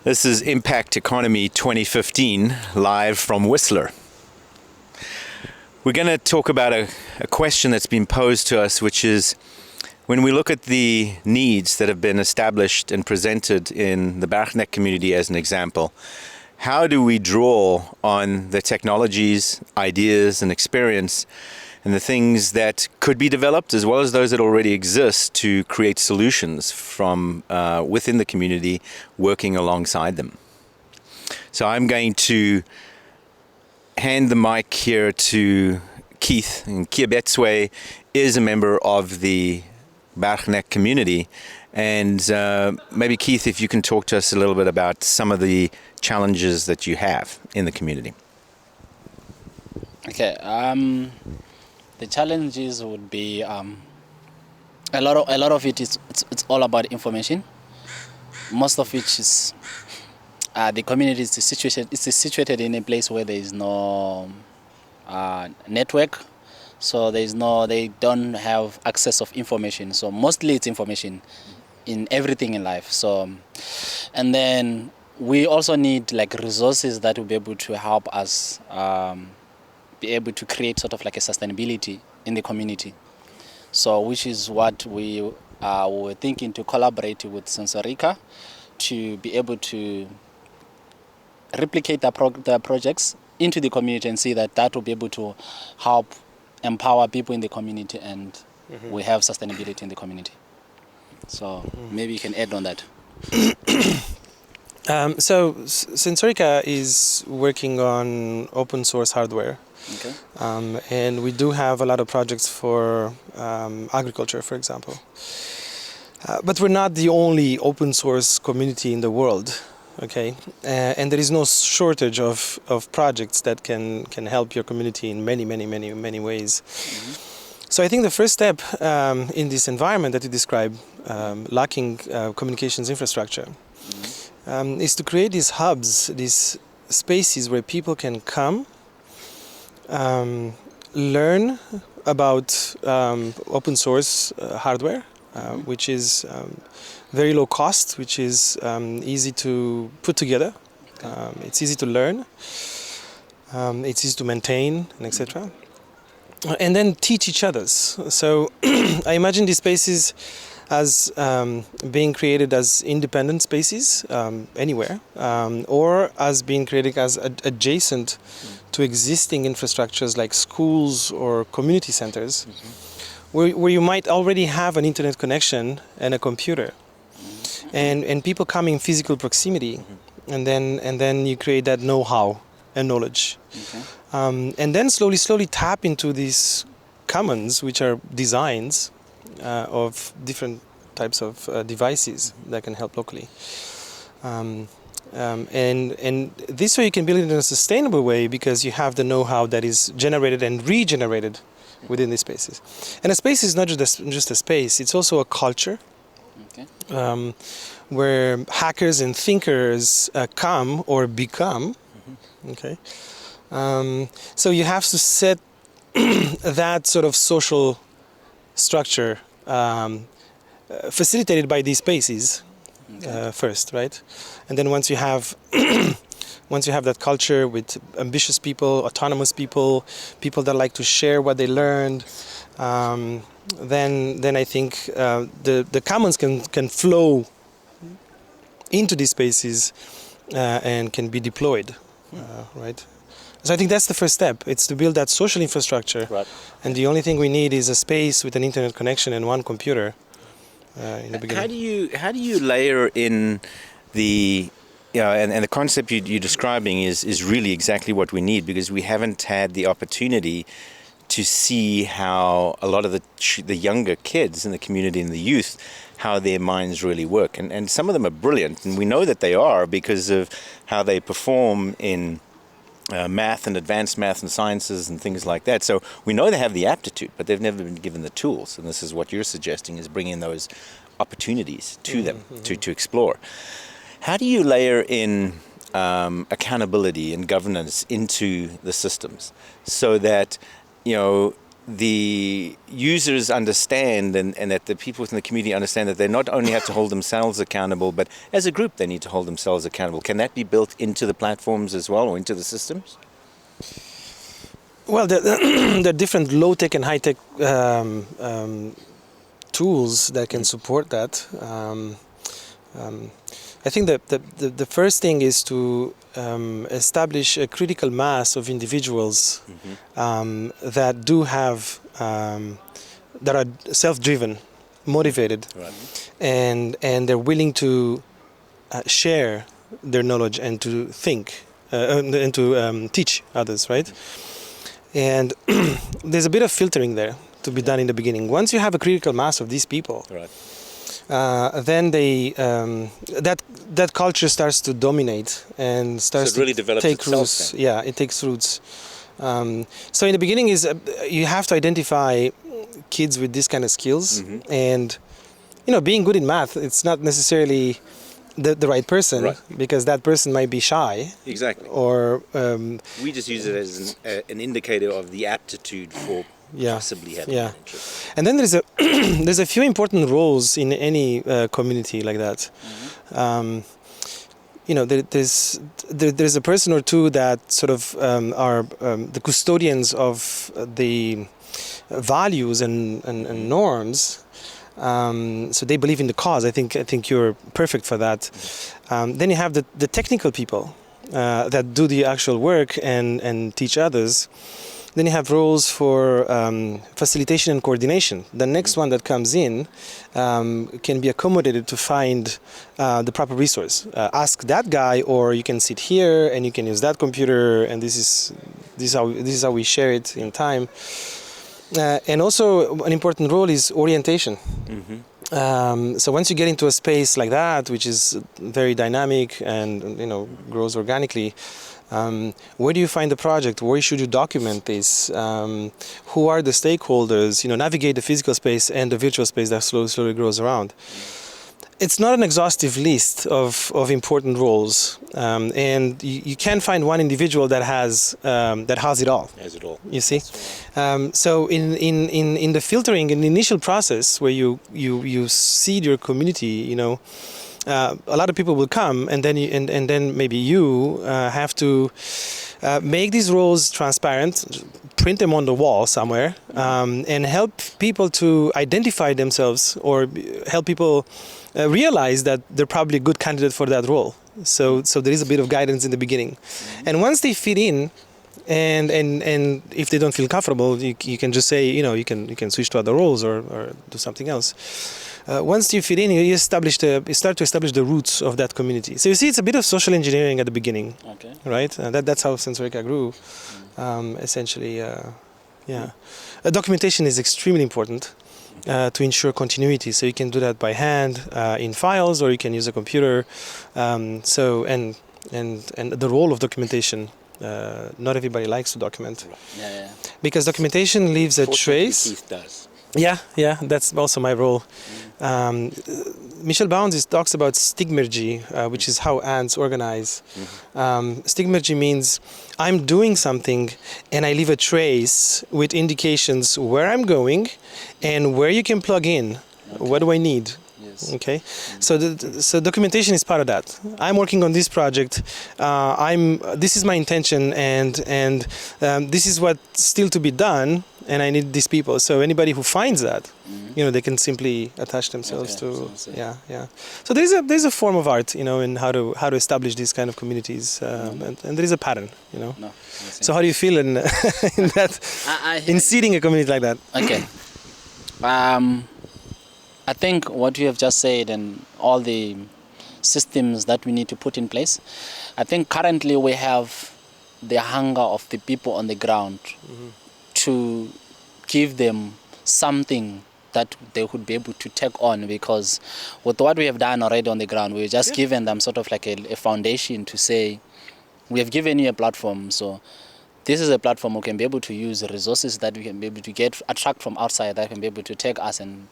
This is Impact Economy 2015, live from Whistler. We're going to talk about a question that's been posed to us, which is when we look at the needs that have been established and presented in the Bergnek community as an example, how do we draw on the technologies, ideas, and experience and the things that could be developed as well as those that already exist to create solutions from within the community, working alongside them? So I'm going to hand the mic here to Keith. And Kiabetswe is a member of the Bergnek community. And maybe Keith, if you can talk to us a little bit about some of the challenges that you have in the community. Okay, the challenges would be a lot of it is it's all about information. Most of which is the community is situated in a place where there is no network, so they don't have access of information. So mostly it's information in everything in life. So, and then we also need like resources that will be able to help us be able to create sort of like a sustainability in the community. So which is what we were thinking to collaborate with Sensorica to be able to replicate the projects into the community and see that will be able to help empower people in the community, and we have sustainability in the community. So maybe you can add on that. So Sensorica is working on open source hardware. Okay. And we do have a lot of projects for agriculture, for example. But we're not the only open source community in the world, okay? And there is no shortage of projects that can help your community in many ways. So I think the first step in this environment that you describe, lacking communications infrastructure, is to create these hubs, these spaces where people can come, learn about open source hardware, which is very low cost, which is easy to put together, it's easy to learn, it's easy to maintain, and etc. And then teach each others. So I imagine these spaces as being created as independent spaces anywhere, or as being created as adjacent to existing infrastructures like schools or community centers, where you might already have an internet connection and a computer, and people come in physical proximity, and then you create that know-how and knowledge, and then slowly tap into these commons, which are designs of different types of devices that can help locally. And this way you can build it in a sustainable way, because you have the know-how that is generated and regenerated within these spaces. And a space is not just a space, it's also a culture, where hackers and thinkers come or become. Okay. So you have to set that sort of social structure facilitated by these spaces first, right? And then once you have that culture with ambitious people, autonomous people that like to share what they learned, then I think the commons can flow into these spaces and can be deployed, right? So I think that's the first step. It's to build that social infrastructure, Right. And the only thing we need is a space with an internet connection and one computer in the beginning. How do you layer in the and the concept you're describing is really exactly what we need, because we haven't had the opportunity to see how a lot of the younger kids in the community and the youth, how their minds really work, and some of them are brilliant, and we know that they are because of how they perform in math and advanced math and sciences and things like that. So we know they have the aptitude, but they've never been given the tools. And this is what you're suggesting, is bringing those opportunities to them to explore. How do you layer in accountability and governance into the systems so that the users understand and that the people within the community understand that they not only have to hold themselves accountable, but as a group they need to hold themselves accountable. Can that be built into the platforms as well, or into the systems? Well, there are different low-tech and high-tech tools that can support that. I think that the first thing is to establish a critical mass of individuals that do have that are self-driven, motivated, Right. and they're willing to share their knowledge and to think and to teach others, right? And there's a bit of filtering there to be done in the beginning. Once you have a critical mass of these people, Right. then they that culture starts to dominate and starts So it really to develops take itself roots. then. Yeah, it takes roots. So in the beginning is you have to identify kids with these kind of skills, and being good in math, it's not necessarily the right person, Right. because that person might be shy, Exactly. or We just use it as an indicator of the aptitude for Yeah. possibly having Yeah. an interest. and then there's a there's a few important roles in any community like that. There's a person or two that sort of are the custodians of the values and norms. So they believe in the cause. I think you're perfect for that. Then you have the technical people that do the actual work and teach others. Then you have roles for facilitation and coordination. The next one that comes in can be accommodated to find the proper resource. Ask that guy, or you can sit here and you can use that computer, and this is how we share it in time. And also an important role is orientation. So once you get into a space like that, which is very dynamic and grows organically, where do you find the project? Where should you document this? Who are the stakeholders? Navigate the physical space and the virtual space that slowly grows around. It's not an exhaustive list of important roles, and you can't find one individual that has it all. As it all. You see, so in the filtering, in the initial process where you seed your community, a lot of people will come, and then maybe you have to make these roles transparent, print them on the wall somewhere, and help people to identify themselves, or help people realize that they're probably a good candidate for that role. So there is a bit of guidance in the beginning, and once they fit in, and if they don't feel comfortable, you can just say you can switch to other roles or do something else. Once you fit in, you start to establish the roots of that community. So you see, it's a bit of social engineering at the beginning, Okay. right? That's how Sensorica grew, essentially. Yeah, documentation is extremely important to ensure continuity. So you can do that by hand in files, or you can use a computer. And the role of documentation. Not everybody likes to document, Yeah. because documentation leaves a Fortunately, trace. Keith does. Yeah, that's also my role. Michel Bounds talks about stigmergy, which is how ants organize. Stigmergy means I'm doing something and I leave a trace with indications where I'm going and where you can plug in. Okay. What do I need? Yes. Okay, so documentation is part of that. I'm working on this project. This is my intention, and this is what's still to be done, and I need these people. So anybody who finds that, they can simply attach themselves to. Yeah. So there's a form of art, in how to establish these kind of communities, and there is a pattern, No, So how do you feel in that in seeding a community like that? Okay. I think what you have just said and all the systems that we need to put in place, I think currently we have the hunger of the people on the ground to give them something that they would be able to take on, because with what we have done already on the ground, we've just given them sort of like a foundation to say, we have given you a platform, so this is a platform we can be able to use the resources that we can be able to attract from outside that can be able to take us and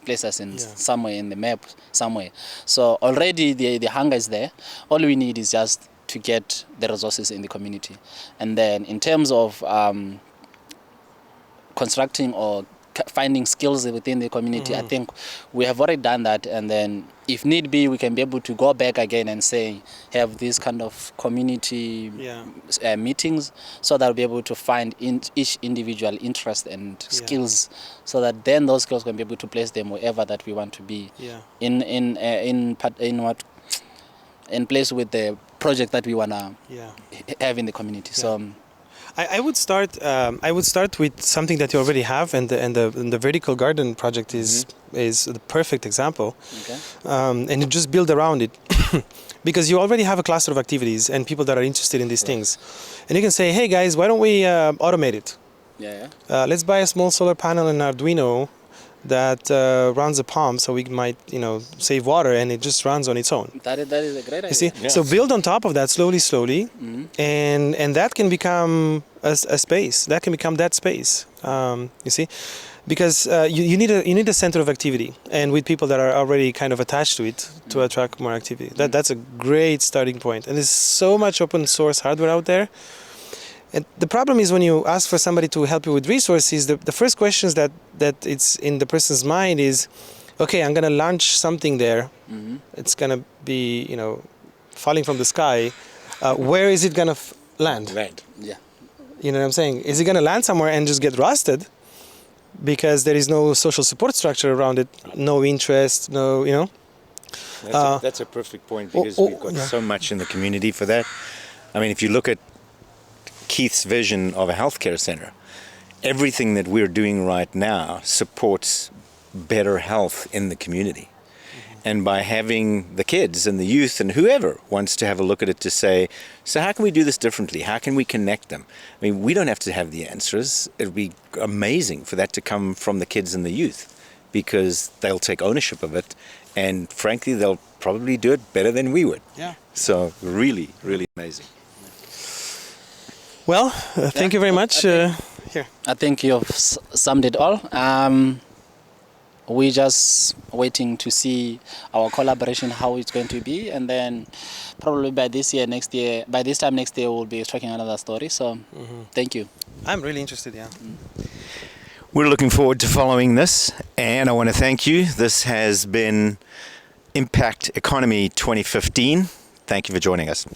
place us in somewhere in the map somewhere. So already the hunger is there. All we need is just to get the resources in the community. And then in terms of constructing or finding skills within the community. I think we have already done that, and then if need be, we can be able to go back again and say have these kind of community meetings, so that we'll be able to find each individual interest and skills, so that then those skills can be able to place them wherever that we want to be in place with the project that we wanna have in the community. So. I would start. I would start with something that you already have, and the vertical garden project is the perfect example. Okay. And you just build around it, because you already have a cluster of activities and people that are interested in these things, and you can say, hey guys, why don't we automate it? Let's buy a small solar panel and Arduino that runs a pump, so we might save water, and it just runs on its own. That is a great idea. You see, so build on top of that slowly, and that can become a space. That can become that space. You see, because you need a center of activity, and with people that are already kind of attached to it to attract more activity. That's a great starting point. And there's so much open source hardware out there. And the problem is when you ask for somebody to help you with resources, the first questions that it's in the person's mind is, okay, I'm going to launch something there. It's going to be, falling from the sky. Where is it going to land? Yeah. You know what I'm saying? Is it going to land somewhere and just get rusted because there is no social support structure around it, no interest, no, That's a perfect point, because we've got so much in the community for that. I mean, if you look at Keith's vision of a healthcare center, everything that we're doing right now supports better health in the community. And by having the kids and the youth and whoever wants to have a look at it to say, so how can we do this differently? How can we connect them? I mean, we don't have to have the answers. It would be amazing for that to come from the kids and the youth, because they'll take ownership of it, and frankly, they'll probably do it better than we would. Yeah. So really, really amazing. Well, thank you very much. Here. I think you've summed it all. We're just waiting to see our collaboration, how it's going to be, and then probably by this time next year, we'll be tracking another story. So, thank you. I'm really interested. We're looking forward to following this, and I want to thank you. This has been Impact Economy 2015. Thank you for joining us.